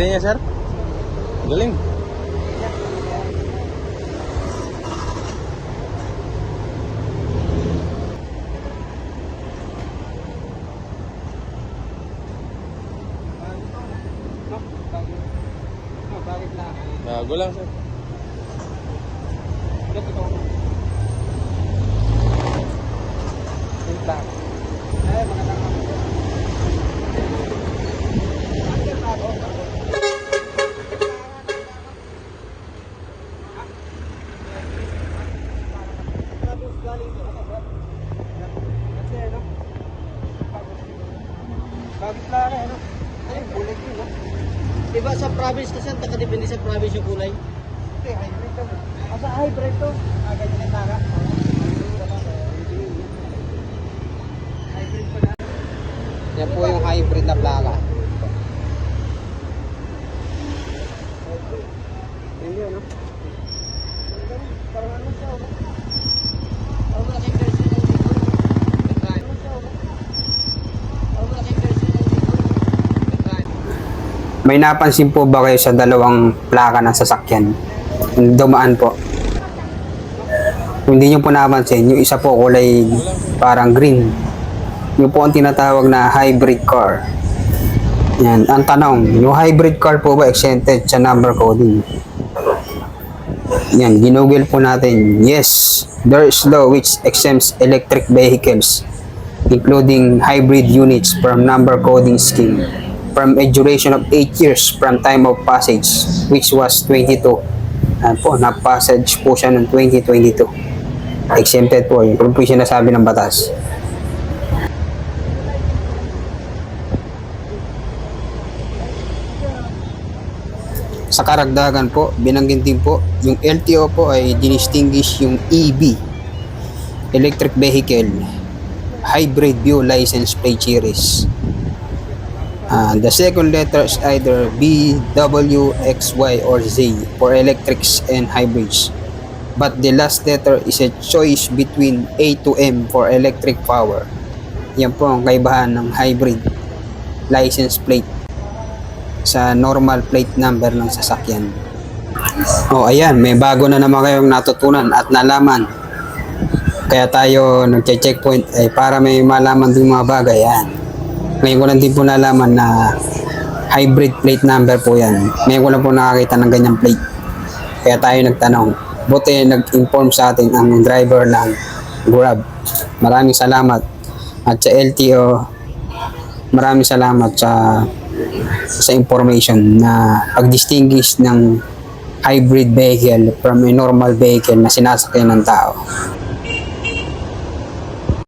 Birthday niya, sir? Galing. Bago lang, sir. Bakit lang ano? Ay, kulay ko, no? Diba sa province kasi nakadepende sa province yung kulay? Hindi, hybrid to. Asa hybrid to? Ganyan yung tara. Hybrid pa na. Yan po yung hybrid na plaka. Hindi, ano? Parang ano siya, no? Parang malaking version ng dito. Ano siya, no? Parang malaking version ng dito. May napansin po ba kayo sa dalawang plaka ng sasakyan? Dumaan po. Kung hindi nyo po napansin, yung isa po kulay parang green. Yung po ang tinatawag na hybrid car. Yan. Ang tanong, yung hybrid car po ba exempted sa number coding? Yan, ginugol po natin. Yes, there is law which exempts electric vehicles, including hybrid units from number coding scheme, from a duration of 8 years from time of passage, which was 22. Ayan po, na-passage po siya noong 2022. Exempted po yun. Kung po yung sinasabi ng batas. Sa karagdagan po, binanggit din po, yung LTO po ay dinistinguish yung EV, Electric Vehicle, Hybrid View License Plate Series. The second letter is either B, W, X, Y, or Z for electrics and hybrids. But the last letter is a choice between A to M for electric power. Yan po ang kaibahan ng hybrid license plate sa normal plate number ng sasakyan. Ayan, may bago na naman kayong natutunan at nalaman. Kaya tayo nagche-checkpoint para may malaman din mga bagay. Yan. Ngayon ko lang din po nalaman na hybrid plate number po yan. Ngayon ko lang po nakakita ng ganyang plate. Kaya tayo nagtanong. Buti nag-inform sa atin ang driver ng Grab. Maraming salamat. At sa LTO, maraming salamat sa information na pag-distinguish ng hybrid vehicle from a normal vehicle na sinasakyan ng tao.